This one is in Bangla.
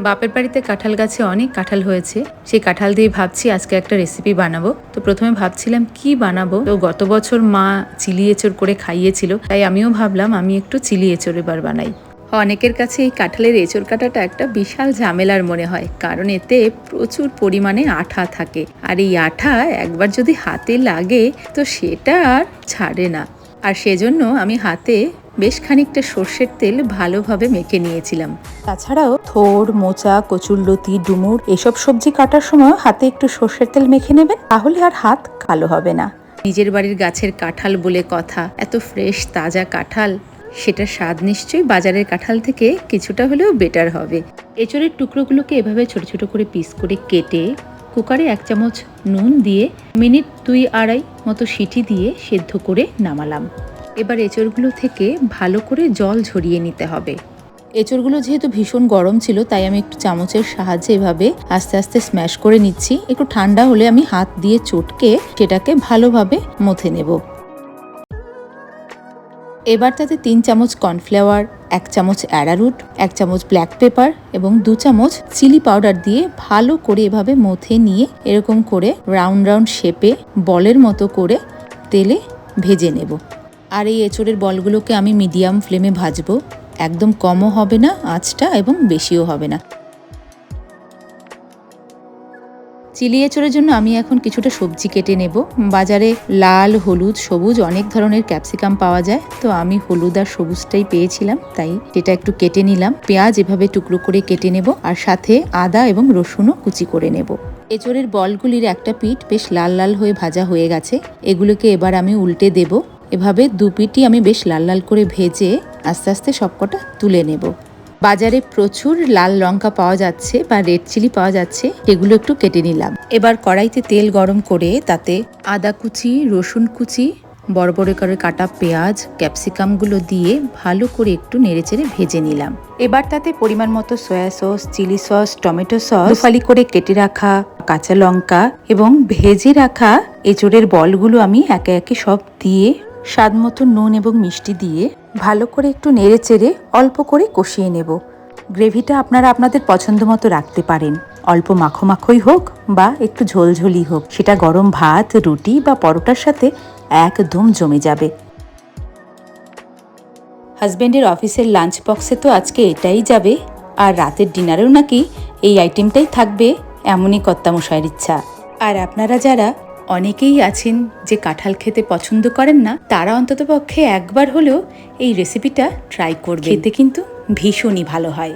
বাপের বাড়িতে কাঁঠাল গাছে অনেক কাঁঠাল হয়েছে। সেই কাঁঠাল দিয়ে ভাবছি আজকে একটা রেসিপি বানাবো। তো প্রথমে ভাবছিলাম কি বানাবো, তো গত বছর মা চিলি এঁচড় করে খাইয়েছিল, তাই আমিও ভাবলাম আমি একটু চিলি এঁচড় এবার বানাই। অনেকের কাছে এই কাঁঠালের এঁচড় কাটাটা একটা বিশাল ঝামেলার মনে হয়, কারণ এতে প্রচুর পরিমাণে আঠা থাকে, আর এই আঠা একবার যদি হাতে লাগে তো সেটা আর ছাড়ে না। আর সেজন্য আমি হাতে বেশ খানিকটা সর্ষের তেল ভালোভাবে মেখে নিয়েছিলাম। তাছাড়াও থোড়, মোচা, কচুরলতি, ডুমুর এসব সবজি কাটার সময় হাতে একটু সর্ষের তেল মেখে নেবেন, তাহলে আর হাত কালো হবে না। নিজের বাড়ির গাছের কাঁঠাল বলে কথা, এত ফ্রেশ তাজা কাঁঠাল, সেটার স্বাদ নিশ্চয়ই বাজারের কাঁঠাল থেকে কিছুটা হলেও বেটার হবে। এঁচড়ের টুকরোগুলোকে এভাবে ছোট ছোট করে পিস করে কেটে কুকারে 1 চামচ নুন দিয়ে মিনিট 2-2.5 মতো সিটি দিয়ে সেদ্ধ করে নামালাম। এবার এঁচড়গুলো থেকে ভালো করে জল ঝরিয়ে নিতে হবে। এঁচড়গুলো যেহেতু ভীষণ গরম ছিল, তাই আমি একটু চামচের সাহায্যে এভাবে আস্তে আস্তে স্ম্যাশ করে নিচ্ছি। একটু ঠান্ডা হলে আমি হাত দিয়ে চটকে সেটাকে ভালোভাবে মথে নেব। এবার তাতে 3 চামচ কর্নফ্লাওয়ার, 1 চামচ অ্যারারুট, 1 চামচ ব্ল্যাক পেপার এবং 2 চামচ চিলি পাউডার দিয়ে ভালো করে এভাবে মথে নিয়ে এরকম করে রাউন্ড রাউন্ড শেপে বলের মতো করে তেলে ভেজে নেব। আর এই এঁচড়ের বলগুলোকে আমি মিডিয়াম ফ্লেমে ভাজবো, একদম কমও হবে না আঁচটা এবং বেশিও হবে না। চিলি এঁচড়ের জন্য আমি এখন কিছুটা সবজি কেটে নেব। বাজারে লাল, হলুদ, সবুজ অনেক ধরনের ক্যাপসিকাম পাওয়া যায়, তো আমি হলুদ আর সবুজটাই পেয়েছিলাম, তাই এটা একটু কেটে নিলাম। পেঁয়াজ এভাবে টুকরো করে কেটে নেব, আর সাথে আদা এবং রসুনও কুচি করে নেব। এঁচড়ের বলগুলির একটা পিঠ বেশ লাল লাল হয়ে ভাজা হয়ে গেছে, এগুলোকে এবার আমি উল্টে দেব। এভাবে 2 পিঠই আমি বেশ লাল লাল করে ভেজে আস্তে আস্তে সবকটা তুলে নেব। বাজারে প্রচুর লাল লঙ্কা পাওয়া যাচ্ছে বা রেড চিলি পাওয়া যাচ্ছে, এগুলো একটু কেটে নিলাম। এবার কড়াইতে তেল গরম করে তাতে আদা কুচি, রসুন কুচি, বড় বড় করে কাটা পেঁয়াজ, ক্যাপসিকামগুলো দিয়ে ভালো করে একটু নেড়েচেড়ে ভেজে নিলাম। এবার তাতে পরিমাণ মতো soya sauce, chilli sauce, tomato sauce, ফালি করে কেটে রাখা কাঁচা লঙ্কা এবং ভেজে রাখা এঁচড়ের বলগুলো আমি একে একে সব দিয়ে স্বাদ মতো নুন এবং মিষ্টি দিয়ে ভালো করে একটু নেড়েচেড়ে অল্প করে কষিয়ে নেব। গ্রেভিটা আপনারা আপনাদের পছন্দ মতো রাখতে পারেন, অল্প মাখো মাখোই হোক বা একটু ঝোলঝোলি হোক, সেটা গরম ভাত, রুটি বা পরোটার সাথে একদম জমে যাবে। হাজব্যান্ডের অফিসের লাঞ্চ বক্সে তো আজকে এটাই যাবে, আর রাতের ডিনারেও নাকি এই আইটেমটাই থাকবে, এমনই কর্তামশাইয়ের ইচ্ছা। আর আপনারা যারা অনেকেই আছেন যে কাঁঠাল খেতে পছন্দ করেন না, তারা অন্ততপক্ষে একবার হলেও এই রেসিপিটা ট্রাই করবেন, খেতে কিন্তু ভীষণই ভালো হয়।